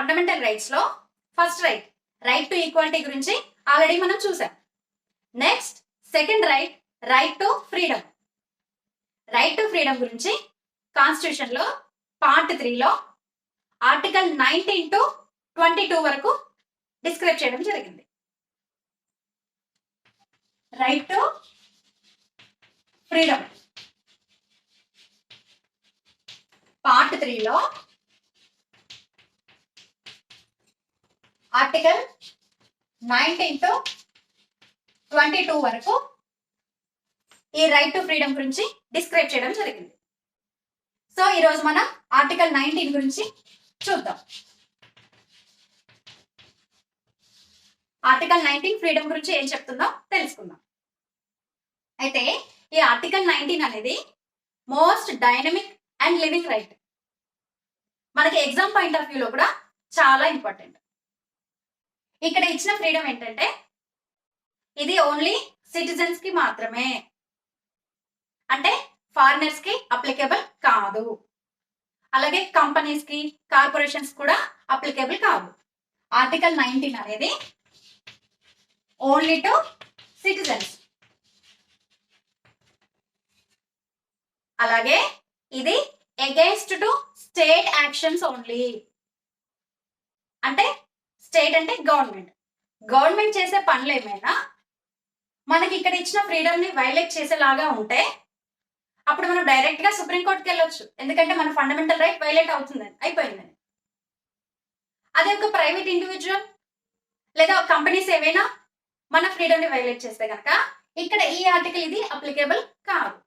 Fundamental rights లో first right to equality గురించి already మనం చూసాం. Next second right to freedom. Right to freedom గురించి కాన్స్టిట్యూషన్ లో పార్ట్ 3లో ఆర్టికల్ 19 to 22 వరకు డిస్క్రైబ్ చేయడం జరిగింది. రైట్ టు ఫ్రీడమ్ పార్ట్ 3లో ఆర్టికల్ 19 to 22 వరకు ఈ రైట్ టు ఫ్రీడమ్ గురించి డిస్క్రైబ్ చేయడం జరిగింది. సో ఈరోజు మనం ఆర్టికల్ 19 గురించి చూద్దాం. ఆర్టికల్ 19 ఫ్రీడమ్ గురించి ఏం చెప్తుందో తెలుసుకుందాం. అయితే ఈ ఆర్టికల్ 19 అనేది most dynamic and living right. మనకి ఎగ్జామ్ పాయింట్ ఆఫ్ వ్యూలో కూడా చాలా ఇంపార్టెంట్. ఇక్కడ ఇచ్చిన ఫ్రీడమ్ ఏంటంటే ఇది ఓన్లీ సిటిజన్స్ కి మాత్రమే, అంటే ఫారినర్స్ కి అప్లికేబుల్ కాదు. అలాగే కంపెనీస్ కి కార్పొరేషన్స్ కూడా అప్లికేబుల్ కాదు. ఆర్టికల్ 19 అనేది ఓన్లీ టు సిటిజన్స్. అలాగే ఇది against to state actions only. అంటే స్టేట్ అంటే గవర్నమెంట్ చేసే పనులు ఏమైనా మనకి ఇక్కడ ఇచ్చిన ఫ్రీడమ్ ని వైలేట్ చేసేలాగా ఉంటే అప్పుడు మనం డైరెక్ట్ గా సుప్రీంకోర్టుకి వెళ్ళొచ్చు, ఎందుకంటే మన ఫండమెంటల్ రైట్ వైలేట్ అవుతుందని అయిపోయిందని. అదే ఒక ప్రైవేట్ ఇండివిజువల్ లేదా కంపెనీస్ ఏవైనా మన ఫ్రీడమ్ ని వైలేట్ చేస్తే కనుక ఇక్కడ ఈ ఆర్టికల్ ఇది అప్లికేబుల్ కాదు.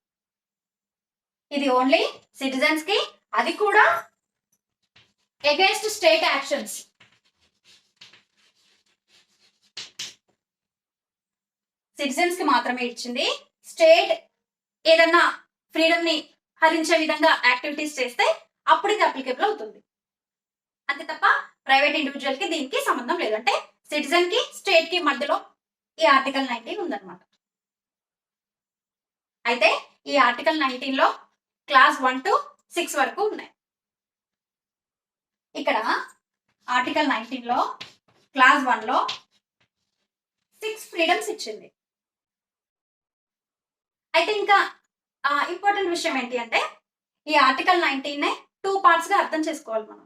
ఇది ఓన్లీ సిటిజన్స్ కి, అది కూడా అగైన్స్ట్ స్టేట్ యాక్షన్స్. సిటిజన్స్ కి మాత్రమే ఇచ్చింది. స్టేట్ ఏదన్నా ఫ్రీడమ్ ని హరించే విధంగా యాక్టివిటీస్ చేస్తే అప్పుడు ఇది అప్లికేబుల్ అవుతుంది. అంతే తప్ప ప్రైవేట్ ఇండివిజువల్ కి దీనికి సంబంధం లేదు. అంటే సిటిజన్ కి స్టేట్ కి మధ్యలో ఈ ఆర్టికల్ 19 ఉందన్నమాట. అయితే ఈ ఆర్టికల్ 19 లో క్లాస్ 1 to 6 వరకు ఉన్నాయి. ఇక్కడ ఆర్టికల్ 19 లో క్లాస్ 1 లో 6 ఫ్రీడమ్స్ ఇచ్చింది. అయితే ఇంకా ఇంపార్టెంట్ విషయం ఏంటి అంటే ఈ ఆర్టికల్ 19 2 పార్ట్స్ గా అర్థం చేసుకోవాలి మనం.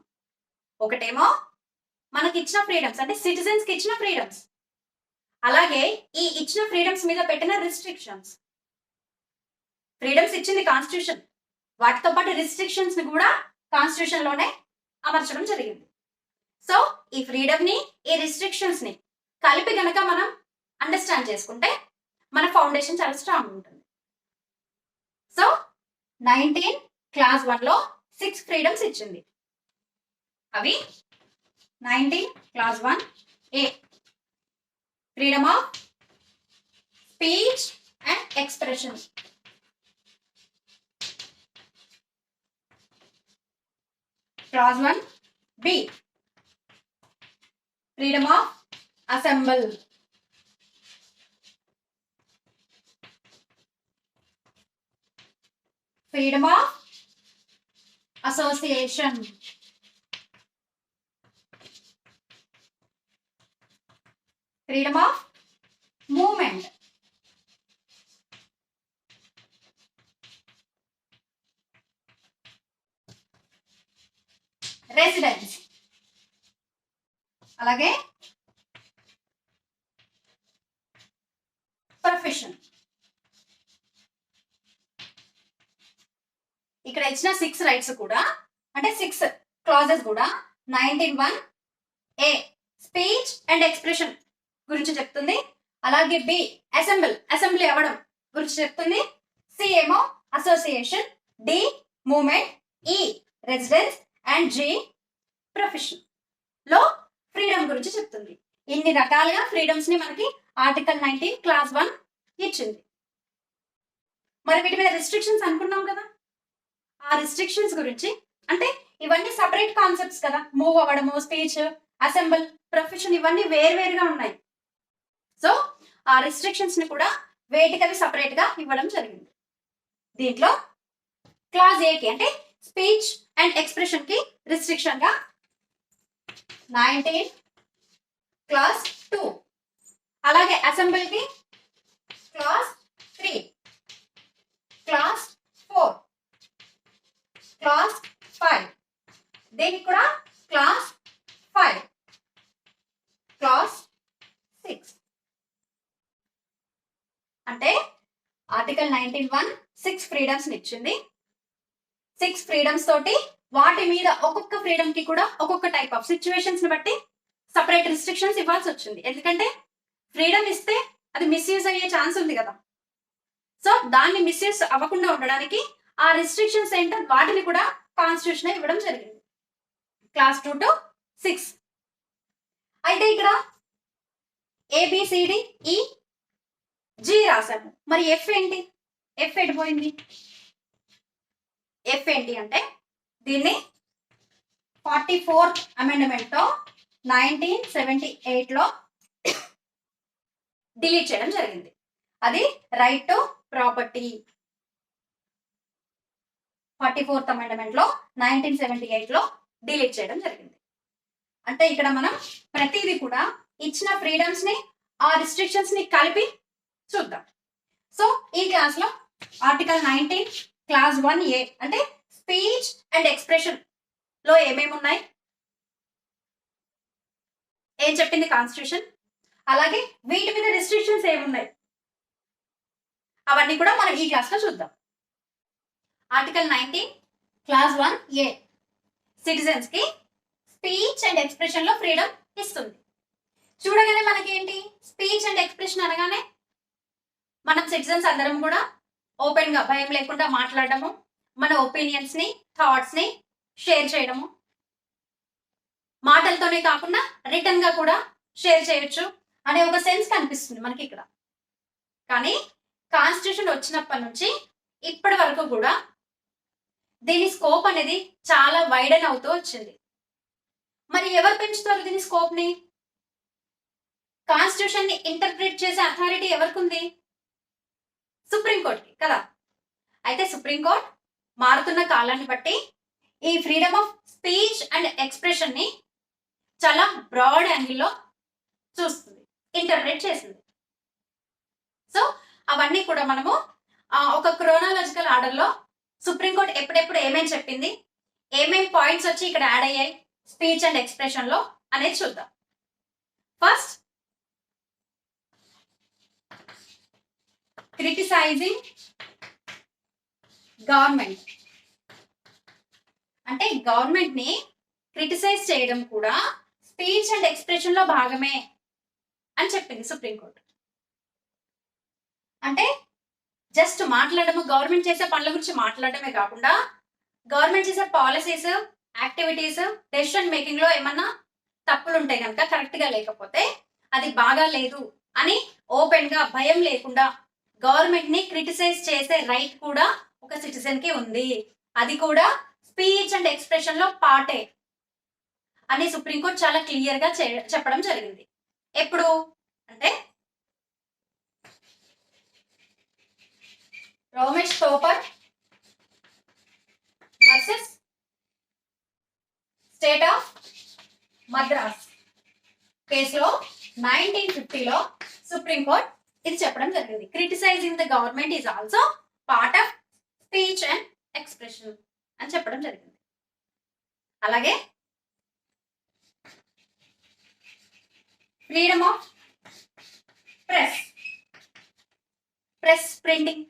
ఒకటేమో మనకి ఇచ్చిన ఫ్రీడమ్స్, అంటే సిటిజన్స్ కి ఇచ్చిన ఫ్రీడమ్స్, అలాగే ఈ ఇచ్చిన ఫ్రీడమ్స్ మీద పెట్టిన రిస్ట్రిక్షన్స్. ఫ్రీడమ్స్ ఇచ్చింది కాన్స్టిట్యూషన్, వాటితో పాటు రిస్ట్రిక్షన్స్ ని కూడా కాన్స్టిట్యూషన్ లోనే అమర్చడం జరిగింది. సో ఈ ఫ్రీడమ్ ని ఈ రిస్ట్రిక్షన్స్ ని కలిపి గనక మనం అండర్స్టాండ్ చేసుకుంటే మన ఫౌండేషన్ చాలా స్ట్రాంగ్ ఉంటుంది. సో 19 క్లాస్ 1 లో 6 ఫ్రీడమ్స్ ఇచ్చింది. అవి 19 clause 1 a freedom of speech and expression. Clause 1 b freedom of assemble. Freedom of association. Freedom of movement. Residence. అలాగే profession. ఇక్కడ ఇచ్చిన 6 రైట్స్ కూడా, అంటే 6 క్లాజెస్ కూడా 19(1) ఏ స్పీచ్ అండ్ ఎక్స్ప్రెషన్ గురించి చెప్తుంది. అలాగే బి అసెంబ్లీ అవ్వడం గురించి చెప్తుంది. సి ఏమో అసోసియేషన్, డి మూవ్మెంట్, ఈ రెసిడెన్స్ అండ్ జి ప్రొఫెషన్ లో ఫ్రీడమ్ గురించి చెప్తుంది. ఇన్ని రకాలుగా ఫ్రీడమ్స్ ని మనకి ఆర్టికల్ 19 క్లాస్ 1 ఇచ్చింది. మరి వీటి మీద రిస్ట్రిక్షన్స్ అనుకున్నాం కదా, ఆ రిస్ట్రిక్షన్స్ గురించి, అంటే ఇవన్నీ సపరేట్ కాన్సెప్ట్స్ కదా, మూవ్ అవ్వడము, స్పీచ్, అసెంబుల్, ప్రొఫెషన్ ఇవన్నీ వేరువేరుగా ఉన్నాయి. సో ఆ రిస్ట్రిక్షన్స్ ని కూడా వేటికవి సపరేట్ గా ఇవ్వడం జరిగింది. దీంట్లో క్లాస్ ఏకి అంటే స్పీచ్ అండ్ ఎక్స్ప్రెషన్ కి రిస్ట్రిక్షన్ గా 19 క్లాస్ 2, అలాగే అసెంబ్లీకి క్లాస్ 3, క్లాస్ 4, క్లాస్ 5, దీనికి కూడా క్లాస్ 5, క్లాస్ 6. అంటే ఆర్టికల్ 19(1) 6 ఫ్రీడమ్స్ ఇచ్చింది. 6 ఫ్రీడమ్స్ తోటి వాటి మీద ఒక్కొక్క ఫ్రీడమ్ కి కూడా ఒక్కొక్క టైప్ ఆఫ్ సిచ్యువేషన్స్ ని బట్టి సపరేట్ రిస్ట్రిక్షన్స్ ఇవ్వాల్సి వచ్చింది. ఎందుకంటే ఫ్రీడమ్ ఇస్తే అది మిస్యూజ్ అయ్యే ఛాన్స్ ఉంది కదా. సో దాన్ని మిస్యూజ్ అవ్వకుండా ఉండడానికి ఆ రిస్ట్రిక్షన్స్ ఏంటో వాటిని కూడా కాన్స్టిట్యూషన్ ఇవ్వడం జరిగింది. Class 2 to 6. అయితే ఇక్కడ ABCDE G రాసాము. మరి ఎఫ్ ఏంటి? ఎఫ్ ఎడిపోయింది. ఎఫ్ ఏంటి అంటే దీన్ని 44th అమెండ్మెంట్ తో 1978 లో డిలీట్ చేయడం జరిగింది. అది right to property. 44th amendment లో 1978 లో డిలీట్ చేయడం జరిగింది. అంటే ఇక్కడ మనం ప్రతిదీ కూడా ఇచ్చిన ఫ్రీడమ్స్ ని ఆ రిస్ట్రిక్షన్స్ ని కలిపి చూద్దాం. సో ఈ క్లాస్ లో ఆర్టికల్ 19 క్లాస్ 1A అంటే స్పీచ్ అండ్ ఎక్స్ప్రెషన్ లో ఏమేమి ఉన్నాయి, ఏం చెప్పింది కాన్స్టిట్యూషన్, అలాగే వీటి మీద రిస్ట్రిక్షన్స్ ఏమున్నాయి, అవన్నీ కూడా మనం ఈ క్లాస్ లో చూద్దాం. ఆర్టికల్ 19 క్లాస్ 1A సిటిజన్స్ కి స్పీచ్ అండ్ ఎక్స్ప్రెషన్ లో ఫ్రీడమ్ ఇస్తుంది. చూడగానే మనకి ఏంటి, స్పీచ్ అండ్ ఎక్స్ప్రెషన్ అనగానే మనం సిటిజన్స్ అందరం కూడా ఓపెన్ గా భయం లేకుండా మాట్లాడడము, మన ఒపీనియన్స్ ని థాట్స్ ని షేర్ చేయడము, మాటలతోనే కాకుండా రిటర్న్ గా కూడా షేర్ చేయొచ్చు అనే ఒక సెన్స్ కనిపిస్తుంది మనకి ఇక్కడ. కానీ కాన్స్టిట్యూషన్ వచ్చినప్పటి నుంచి ఇప్పటి వరకు కూడా దీని స్కోప్ అనేది చాలా వైడన్ అవుతూ వచ్చింది. మరి ఎవరు పెంచుతారు దీని స్కోప్ ని? కాన్స్టిట్యూషన్ ని ఇంటర్ప్రిట్ చేసే అథారిటీ ఎవరికి ఉంది? సుప్రీంకోర్టుకి కదా. అయితే సుప్రీంకోర్టు మారుతున్న కాలాన్ని బట్టి ఈ freedom of speech and expression ని చాలా బ్రాడ్ యాంగిల్లో చూస్తుంది, ఇంటర్ప్రిట్ చేసింది. సో అవన్నీ కూడా మనము ఒక క్రోనాలజికల్ ఆర్డర్ లో సుప్రీంకోర్టు ఎప్పుడెప్పుడు ఏమేమి చెప్పింది, ఏమేమి పాయింట్స్ వచ్చి ఇక్కడ యాడ్ అయ్యాయి స్పీచ్ అండ్ ఎక్స్ప్రెషన్ లో అనేది చూద్దాం. First, criticising government. అంటే గవర్నమెంట్ ని క్రిటిసైజ్ చేయడం కూడా స్పీచ్ అండ్ ఎక్స్ప్రెషన్ లో భాగమే అని చెప్పింది సుప్రీంకోర్టు. అంటే జస్ట్ మాట్లాడము, గవర్నమెంట్ చేసే పనుల గురించి మాట్లాడటమే కాకుండా గవర్నమెంట్ చేసే పాలసీస్, యాక్టివిటీస్, డెసిషన్ మేకింగ్ లో ఏమన్నా తప్పులు ఉంటే కనుక, కరెక్ట్ గా లేకపోతే అది బాగా లేదు అని ఓపెన్ గా భయం లేకుండా గవర్నమెంట్ ని క్రిటిసైజ్ చేసే రైట్ కూడా ఒక సిటిజన్ కి ఉంది. అది కూడా స్పీచ్ అండ్ ఎక్స్ప్రెషన్ లో పార్టే అని సుప్రీంకోర్టు చాలా క్లియర్ గా చెప్పడం జరిగింది. ఎప్పుడు అంటే Romesh Thapar versus state of Madras కేసులో 1950లో సుప్రీంకోర్టు ఇది చెప్పడం జరిగింది. Criticising the government is also part of speech and expression అని చెప్పడం జరిగింది. అలాగే freedom of press, press printing,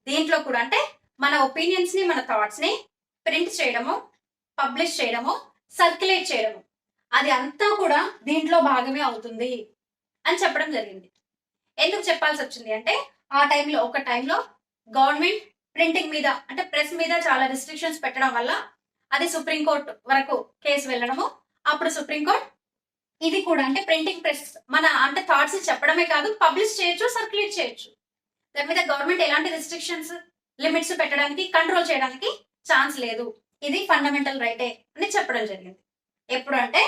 దీంట్లో కూడా అంటే మన ఒపీనియన్స్ ని, మన థాట్స్ ని ప్రింట్ చేయడము, పబ్లిష్ చేయడము, సర్క్యులేట్ చేయడము, అది అంతా కూడా దీంట్లో భాగమే అవుతుంది అని చెప్పడం జరిగింది. ఎందుకు చెప్పాల్సి వచ్చింది అంటే ఆ టైంలో, ఒక టైంలో గవర్నమెంట్ ప్రింటింగ్ మీద అంటే ప్రెస్ మీద చాలా రిస్ట్రిక్షన్స్ పెట్టడం వల్ల అది సుప్రీంకోర్టు వరకు కేసు వెళ్ళడము. అప్పుడు సుప్రీంకోర్టు ఇది కూడా అంటే ప్రింటింగ్ ప్రెస్ మన అంటే థాట్స్ చెప్పడమే కాదు, పబ్లిష్ చేయొచ్చు, సర్క్యులేట్ చేయొచ్చు, దాని మీద గవర్నమెంట్ ఎలాంటి రిస్ట్రిక్షన్స్, లిమిట్స్ పెట్టడానికి, కంట్రోల్ చేయడానికి ఛాన్స్ లేదు, ఇది ఫండమెంటల్ రైటే అని చెప్పడం జరిగింది. ఎప్పుడు అంటే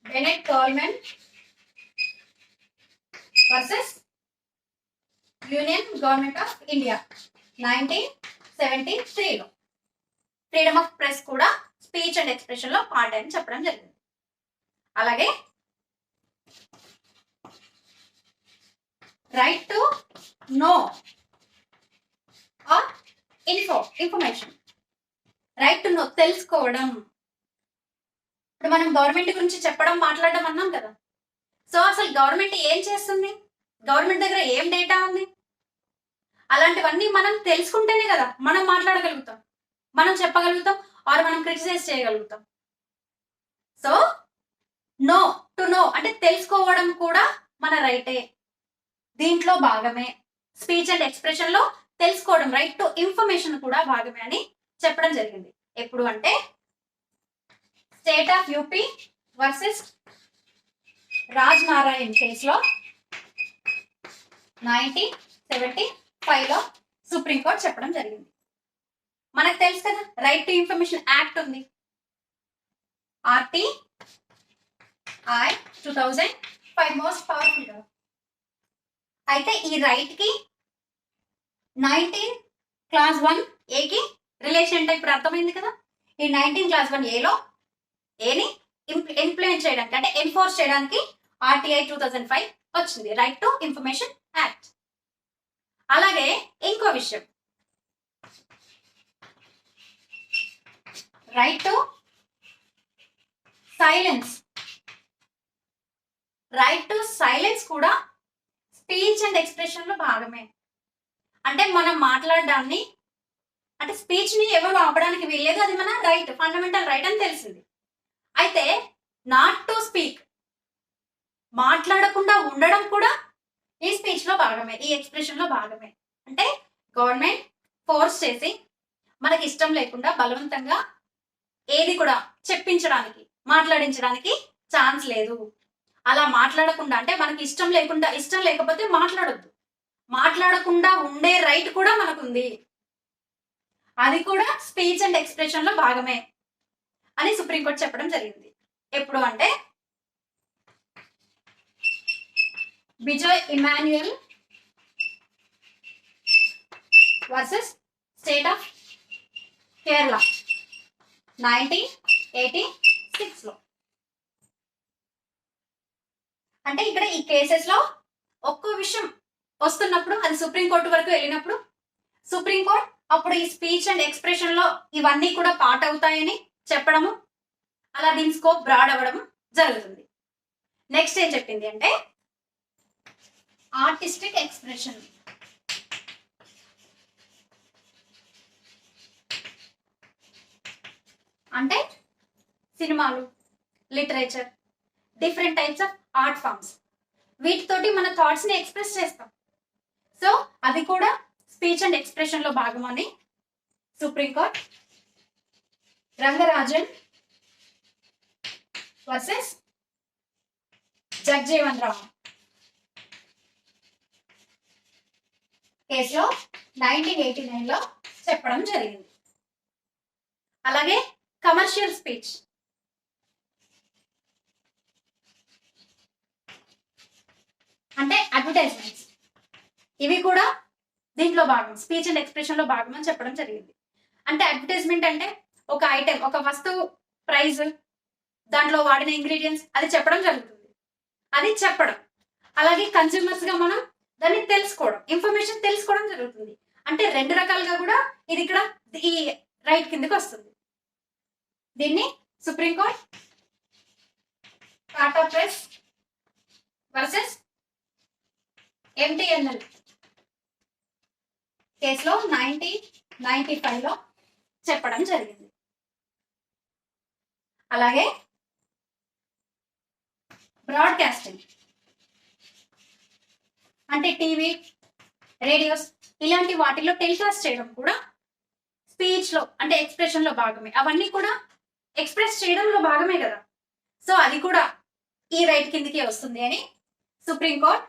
Bennett Coleman versus union government of India 1973లో. ఫ్రీడమ్ ఆఫ్ ప్రెస్ కూడా స్పీచ్ అండ్ ఎక్స్ప్రెషన్ లో పార్ట్ అని చెప్పడం జరిగింది. అలాగే right to know or information. Right to know తెలుసుకోవడం. ఇప్పుడు మనం గవర్నమెంట్ గురించి చెప్పడం మాట్లాడడం అన్నాం కదా. సో అసలు గవర్నమెంట్ ఏం చేస్తుంది, గవర్నమెంట్ దగ్గర ఏం డేటా ఉంది, అలాంటివన్నీ మనం తెలుసుకుంటేనే కదా మనం మాట్లాడగలుగుతాం, మనం చెప్పగలుగుతాం, ఆర్ మనం క్రిటిసైజ్ చేయగలుగుతాం. సో నో టు నో అంటే తెలుసుకోవడం కూడా మన రైటే, దీంట్లో భాగమే. స్పీచ్ అండ్ ఎక్స్ప్రెషన్ లో తెలుసుకోవడం, రైట్ టు ఇన్ఫర్మేషన్ కూడా భాగమే అని చెప్పడం జరిగింది. ఎప్పుడు అంటే state of UP versus Raj Narayan కేసులో 1975 లో సుప్రీంకోర్టు చెప్పడం జరిగింది. మనకు తెలుసు కదా రైట్ టు ఇన్ఫర్మేషన్ యాక్ట్ ఉంది, RTI 2005 మోస్ట్ పవర్ఫుల్ కదా. అయితే ఈ రైట్ కి 19 క్లాస్ 1A కి రిలేషన్ అంటే ఇప్పుడు అర్థమైంది కదా. ఈ 19 క్లాస్ 1A లో ఏని ఇంప్లిమెంట్ చేయడానికి అంటే ఎన్ఫోర్స్ చేయడానికి RTI 2005 వచ్చింది, రైట్ టు ఇన్ఫర్మేషన్ యాక్ట్. అలాగే ఇంకో విషయం, right to silence. Right to silence కూడా స్పీచ్ అండ్ ఎక్స్ప్రెషన్ లో భాగమే. అంటే మనం మాట్లాడడాన్ని అంటే స్పీచ్ ని ఎవరు ఆపడానికి వీల్లేదు, అది మన రైట్, ఫండమెంటల్ రైట్ అని తెలిసింది. అయితే నాట్ టు స్పీక్, మాట్లాడకుండా ఉండడం కూడా ఈ స్పీచ్ లో భాగమే, ఈ ఎక్స్ప్రెషన్ లో భాగమే. అంటే గవర్నమెంట్ ఫోర్స్ చేసి మనకి ఇష్టం లేకుండా బలవంతంగా ఏది కూడా చెప్పించడానికి మాట్లాడించడానికి ఛాన్స్ లేదు. అలా మాట్లాడకుండా అంటే మనకి ఇష్టం లేకపోతే మాట్లాడొద్దు, మాట్లాడకుండా ఉండే రైట్ కూడా మనకుంది, అది కూడా స్పీచ్ అండ్ ఎక్స్ప్రెషన్ లో భాగమే అని సుప్రీంకోర్టు చెప్పడం జరిగింది. ఎప్పుడు అంటే Bijoe Emmanuel versus state of Kerala 1986 లో. అంటే ఇక్కడ ఈ కేసెస్ లో ఒక్కో విషయం వస్తున్నప్పుడు అది సుప్రీంకోర్టు వరకు వెళ్ళినప్పుడు సుప్రీంకోర్టు అప్పుడు ఈ స్పీచ్ అండ్ ఎక్స్ప్రెషన్ లో ఇవన్నీ కూడా పార్ట్ అవుతాయని చెప్పడము, అలా దీని స్కోప్ బ్రాడ్ అవ్వడం జరుగుతుంది. నెక్స్ట్ ఏం చెప్పింది అంటే ఆర్టిస్టిక్ ఎక్స్ప్రెషన్. అంటే సినిమాలు, literature, different types of art forms, వీటితోటి మన థాట్స్ ని ఎక్స్ప్రెస్ చేస్తాం. సో అది కూడా స్పీచ్ అండ్ ఎక్స్ప్రెషన్ లో భాగం అని సుప్రీంకోర్టు రంగరాజన్ వర్సెస్ జగ్జీవన్ రామ్ కేసులో 1989 లో చెప్పడం జరిగింది. అలాగే కమర్షియల్ స్పీచ్ అంటే అడ్వర్టైజ్మెంట్స్, ఇవి కూడా దీంట్లో భాగం, స్పీచ్ అండ్ ఎక్స్ప్రెషన్ లో భాగం అని చెప్పడం జరిగింది. అంటే అడ్వర్టైజ్మెంట్ అంటే ఒక ఐటెం, ఒక వస్తువు ప్రైస్, దాంట్లో వాడిన ఇంగ్రీడియంట్స్ అది చెప్పడం జరుగుతుంది, అది చెప్పడం. అలాగే కన్స్యూమర్స్ గా మనం దాన్ని తెలుసుకోవడం, ఇన్ఫర్మేషన్ తెలుసుకోవడం జరుగుతుంది. అంటే రెండు రకాలుగా కూడా ఇది ఇక్కడ ఈ రైట్ కిందకి వస్తుంది. దీన్ని supreme court Tata press versus MTNL కేసులో 1995 లో చెప్పడం జరిగింది. అలాగే బ్రాడ్కాస్టింగ్ అంటే టీవీ, రేడియోస్ ఇలాంటి వాటిలో టెలికాస్ట్ చేయడం కూడా స్పీచ్ లో అంటే ఎక్స్ప్రెషన్ లో భాగమే, అవన్నీ కూడా ఎక్స్ప్రెస్ చేయడంలో భాగమే కదా. సో అది కూడా ఈ రైట్ కిందకి వస్తుంది అని supreme court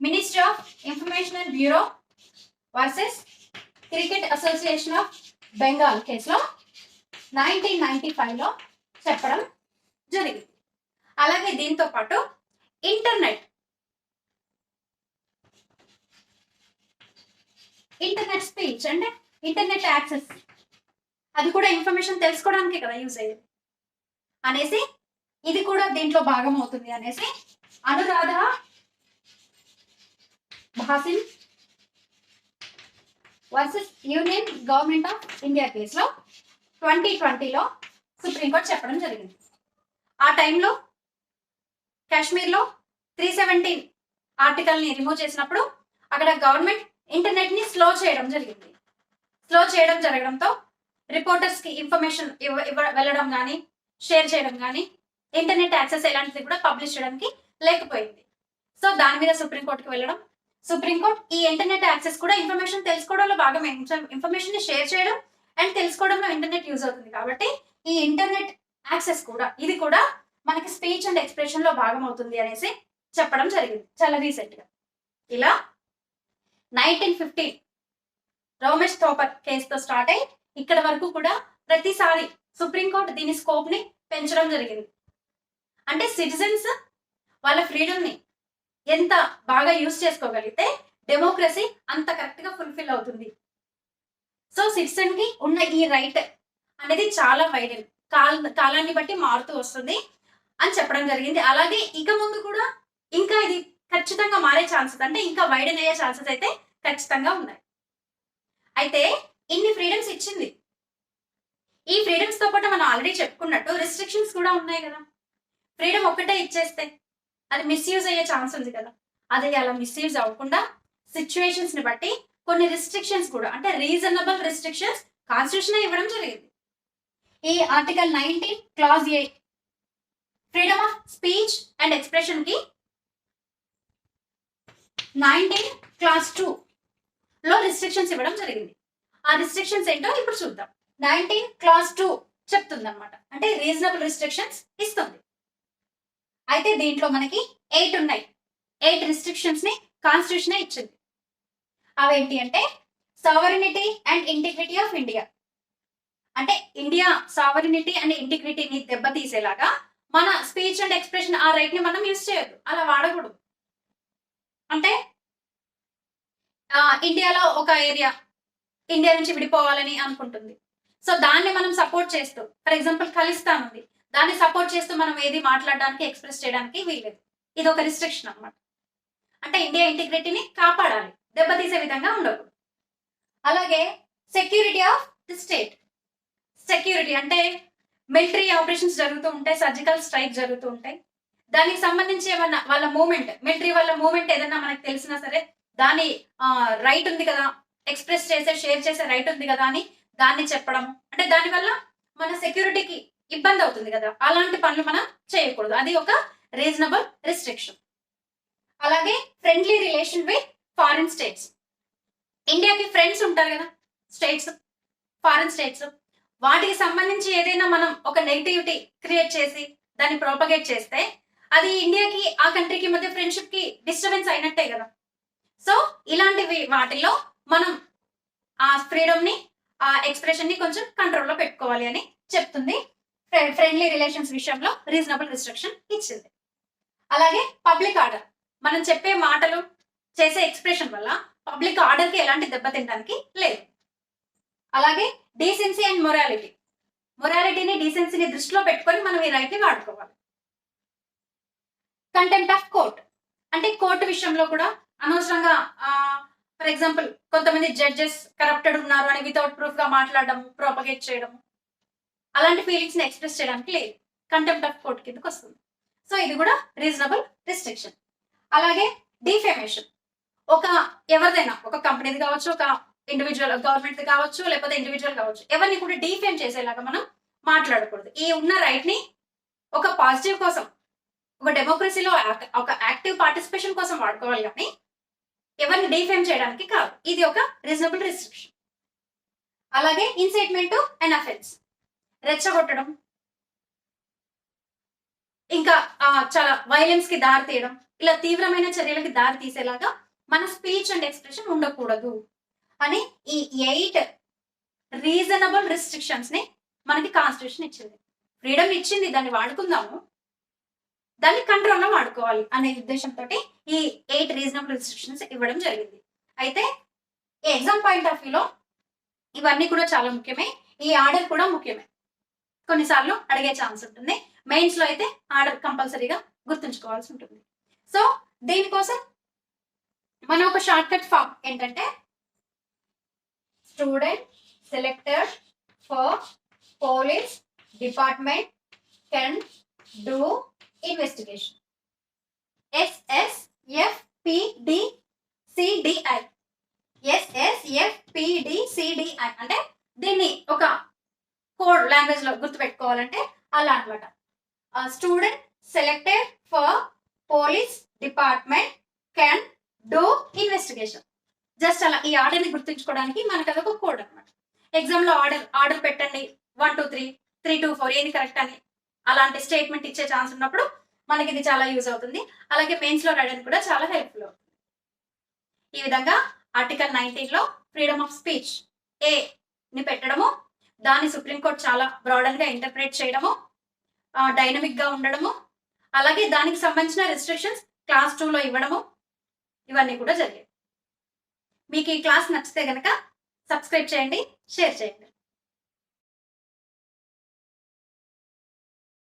ministry of information and bureau versus cricket association of Bengal కేసులో 1995 లో చెప్పడం జరిగింది. అలాగే దీంతో పాటు ఇంటర్నెట్ స్పీచ్ అంటే ఇంటర్నెట్ యాక్సెస్, అది కూడా ఇన్ఫర్మేషన్ తెలుసుకోవడానికే కదా యూజ్ అయ్యేది అనేసి, ఇది కూడా దీంట్లో భాగం అవుతుంది అనేసి Anuradha Bhasin versus union government of India కేసులో 2020లో సుప్రీంకోర్టు చెప్పడం జరిగింది. ఆ టైంలో కాశ్మీర్లో 317 ఆర్టికల్ని రిమూవ్ చేసినప్పుడు అక్కడ గవర్నమెంట్ ఇంటర్నెట్ని స్లో చేయడం జరిగింది. స్లో చేయడం జరగడంతో రిపోర్టర్స్కి ఇన్ఫర్మేషన్ వెళ్ళడం కానీ, షేర్ చేయడం కానీ, ఇంటర్నెట్ యాక్సెస్ ఎలాంటిది కూడా పబ్లిష్ చేయడానికి లేకపోయింది. సో దాని మీద సుప్రీంకోర్టుకి వెళ్ళడం, సుప్రీంకోర్టు ఈ ఇంటర్నెట్ యాక్సెస్ కూడా ఇన్ఫర్మేషన్ తెలుసుకోవడంలో భాగమే, ఇన్ఫర్మేషన్ ని షేర్ చేయడం అండ్ తెలుసుకోవడంలో ఇంటర్నెట్ యూజ్ అవుతుంది కాబట్టి ఈ ఇంటర్నెట్ యాక్సెస్ కూడా ఇది కూడా మనకి స్పీచ్ అండ్ ఎక్స్ప్రెషన్ లో భాగం అవుతుంది అనేసి చెప్పడం జరిగింది చాలా రీసెంట్ గా. ఇలా 1915 రమేష్ థోపర్ కేసుతో స్టార్ట్ అయ్యి ఇక్కడ వరకు కూడా ప్రతిసారి సుప్రీంకోర్టు దీని స్కోప్ ని పెంచడం జరిగింది. అంటే సిటిజన్స్ వాళ్ళ ఫ్రీడమ్ ని ఎంత బాగా యూజ్ చేసుకోగలిగితే డెమోక్రసీ అంత కరెక్ట్ గా ఫుల్ఫిల్ అవుతుంది. సో సిటిజన్ కి ఉన్న ఈ రైట్ అనేది చాలా వైడెన్ కాలాన్ని బట్టి మారుతూ వస్తుంది అని చెప్పడం జరిగింది. అలాగే ఇక ముందు కూడా ఇంకా ఇది ఖచ్చితంగా మారే ఛాన్సెస్, అంటే ఇంకా వైడెన్ అయ్యే ఛాన్సెస్ అయితే ఖచ్చితంగా ఉన్నాయి. అయితే ఇన్ని ఫ్రీడమ్స్ ఇచ్చింది, ఈ ఫ్రీడమ్స్ తో పాటు మనం ఆల్రెడీ చెప్పుకున్నట్టు రిస్ట్రిక్షన్స్ కూడా ఉన్నాయి కదా. ఫ్రీడమ్ ఒక్కటే ఇచ్చేస్తే అది మిస్యూజ్ అయ్యే ఛాన్స్ ఉంది కదా. అది అలా మిస్యూజ్ అవ్వకుండా సిచ్యువేషన్స్ ని బట్టి కొన్ని రిస్ట్రిక్షన్స్ కూడా, అంటే రీజనబుల్ రిస్ట్రిక్షన్స్ కాన్స్టిట్యూషన్ ఇవ్వడం జరిగింది. ఈ article 19 clause A freedom of speech and expression కి 19 క్లాస్ 2 లో రిస్ట్రిక్షన్స్ ఇవ్వడం జరిగింది. ఆ రిస్ట్రిక్షన్స్ ఏంటో ఇప్పుడు చూద్దాం. 19 క్లాస్ 2 చెప్తుంది అనమాట, అంటే రీజనబుల్ రిస్ట్రిక్షన్స్ ఇస్తుంది. అయితే దీంట్లో మనకి 8 ఉన్నాయి. 8 రిస్ట్రిక్షన్స్ ని కాన్స్టిట్యూషన్ ఇచ్చింది. అవేంటి అంటే sovereignty and integrity of India, అంటే ఇండియా సావరినిటీ అండ్ ఇంటిగ్రిటీని దెబ్బతీసేలాగా మన స్పీచ్ అండ్ ఎక్స్ప్రెషన్ ఆ రైట్ ని మనం యూజ్ చేయొద్దు, అలా వాడకూడదు. అంటే ఇండియాలో ఒక ఏరియా ఇండియా నుంచి విడిపోవాలని అనుకుంటుంది, సో దాన్ని మనం సపోర్ట్ చేస్తూ, ఫర్ ఎగ్జాంపుల్ ఖలిస్తాన్ ఉంది, దాన్ని సపోర్ట్ చేస్తూ మనం ఏది మాట్లాడడానికి ఎక్స్ప్రెస్ చేయడానికి వీలేదు. ఇది ఒక రిస్ట్రిక్షన్ అన్నమాట. అంటే ఇండియా ఇంటిగ్రిటీని కాపాడాలి, దెబ్బతీసే విధంగా ఉండదు. అలాగే security of the state, security అంటే మిలిటరీ ఆపరేషన్స్ జరుగుతూ ఉంటాయి, సర్జికల్ స్ట్రైక్ జరుగుతూ ఉంటాయి, దానికి సంబంధించి ఏమన్నా వాళ్ళ మూవ్మెంట్, మిలిటరీ వాళ్ళ మూవ్మెంట్ ఏదన్నా మనకు తెలిసినా సరే దాని రైట్ ఉంది కదా, ఎక్స్ప్రెస్ చేసే షేర్ చేసే రైట్ ఉంది కదా అని దాన్ని చెప్పడం, అంటే దానివల్ల మన సెక్యూరిటీకి ఇబ్బంది అవుతుంది కదా, అలాంటి పనులు మనం చేయకూడదు. అది ఒక రీజనబుల్ రిస్ట్రిక్షన్. అలాగే friendly relation with foreign states, ఇండియాకి ఫ్రెండ్స్ ఉంటారు కదా స్టేట్స్, ఫారిన్ స్టేట్స్, వాటికి సంబంధించి ఏదైనా మనం ఒక నెగిటివిటీ క్రియేట్ చేసి దాన్ని ప్రోపగేట్ చేస్తే అది ఇండియాకి ఆ కంట్రీకి మధ్య ఫ్రెండ్షిప్ కి డిస్టర్బెన్స్ అయినట్టే కదా. సో ఇలాంటివి వాటిల్లో మనం ఆ ఫ్రీడమ్ ని, ఆ ఎక్స్ప్రెషన్ ని కొంచెం కంట్రోల్లో పెట్టుకోవాలి అని చెప్తుంది. ఫ్రెండ్లీ రిలేషన్స్ విషయంలో రీజనబుల్ రిస్ట్రిక్షన్ ఇచ్చింది. అలాగే పబ్లిక్ ఆర్డర్, మనం చెప్పే మాటలు చేసే ఎక్స్ప్రెషన్ వల్ల పబ్లిక్ ఆర్డర్ కి ఎలాంటి దెబ్బతినడానికి లేదు. అలాగే డీసెన్సీ అండ్ మొరాలిటీ, మొరాలిటీని డీసెన్సీని దృష్టిలో పెట్టుకొని మనం ఈ రైట్ ని వాడుకోవాలి. కంటెంప్ట్ ఆఫ్ కోర్ట్, అంటే కోర్టు విషయంలో కూడా అనవసరంగా ఫర్ ఎగ్జాంపుల్ కొంతమంది జడ్జెస్ కరప్టెడ్ ఉన్నారు అని వితౌట్ ప్రూఫ్ గా మాట్లాడడం, ప్రోపగేట్ చేయడం, అలాంటి ఫీలింగ్స్ ని ఎక్స్ప్రెస్ చేయడానికి లేదు, కంటెంప్ట్ ఆఫ్ కోర్ట్ కిందకి వస్తుంది. సో ఇది కూడా రీజనబుల్ రిస్ట్రిక్షన్. అలాగే డిఫేమేషన్, ఒక ఎవరిదైనా ఒక కంపెనీది కావచ్చు, ఒక ఇండివిజువల్ గవర్నమెంట్ కావచ్చు, లేకపోతే ఇండివిజువల్ కావచ్చు, ఎవరిని కూడా డిఫేమ్ చేసేలాగా మనం మాట్లాడకూడదు. ఈ ఉన్న రైట్ ని ఒక పాజిటివ్ కోసం, ఒక డెమోక్రసీలో ఒక యాక్టివ్ పార్టిసిపేషన్ కోసం వాడుకోవాలి కానీ ఎవరిని డిఫేమ్ చేయడానికి కాదు. ఇది ఒక రీజనబుల్ రిస్ట్రిక్షన్. అలాగే ఇన్సైట్మెంట్ అండ్ అఫెన్స్, రెచ్చగొట్టడం, ఇంకా చాలా వైలెన్స్ కి దారి తీయడం, ఇలా తీవ్రమైన చర్యలకి దారి తీసేలాగా మన స్పీచ్ అండ్ ఎక్స్ప్రెషన్ ఉండకూడదు అని ఈ 8 రీజనబుల్ రిస్ట్రిక్షన్స్ ని మనకి కాన్స్టిట్యూషన్ ఇచ్చింది. ఫ్రీడమ్ ఇచ్చింది, దాన్ని వాడుకుందాము, దాన్ని కంట్రోల్లో వాడుకోవాలి అనే ఉద్దేశంతో ఈ 8 రీజనబుల్ రిస్ట్రిక్షన్స్ ఇవ్వడం జరిగింది. అయితే ఈ ఎగ్జామ్ పాయింట్ ఆఫ్ వ్యూలో ఇవన్నీ కూడా చాలా ముఖ్యమే. ఈ ఆర్డర్ కూడా ముఖ్యమే, కొన్నిసార్లు అడిగే ఛాన్స్ ఉంటుంది. మెయిన్స్ లో అయితే ఆర్డర్ కంపల్సరీగా గుర్తుంచుకోవాల్సి ఉంటుంది. సో దీనికోసం మనం ఒక షార్ట్ కట్ ఫామ్ ఏంటంటే student selected for police department can do investigation. SSFPDCDI. SSFPDCDI అంటే దీన్ని ఒక కోడ్ లాంగ్వేజ్ లో గుర్తుపెట్టుకోవాలంటే అలా అనమాట. Student selected for police department can do investigation. Just అలా ఈ ఆర్డర్ ని గుర్తుంచుకోవడానికి మనకు అదొక కోడ్ అనమాట. ఎగ్జామ్ లో ఆర్డర్ పెట్టండి 1 2 3 3 2 4 ఏది కరెక్ట్ అని అలాంటి స్టేట్మెంట్ ఇచ్చే ఛాన్స్ ఉన్నప్పుడు మనకి ఇది చాలా యూజ్ అవుతుంది. అలాగే మెయిన్స్ లో రాయడానికి కూడా చాలా హెల్ప్ఫుల్ అవుతుంది. ఈ విధంగా ఆర్టికల్ 19 లో ఫ్రీడమ్ ఆఫ్ స్పీచ్ ఏ ని పెట్టడము, దాన్ని సుప్రీంకోర్టు చాలా బ్రాడన్ గా ఇంటర్ప్రిట్ చేయడము, డైనమిక్ గా ఉండడము, అలాగే దానికి సంబంధించిన రెస్ట్రిక్షన్స్ క్లాస్ 2 లో ఇవ్వడము, ఇవన్నీ కూడా జరిగాయి. మీకు ఈ క్లాస్ నచ్చితే గనక సబ్స్క్రైబ్ చేయండి, షేర్ చేయండి.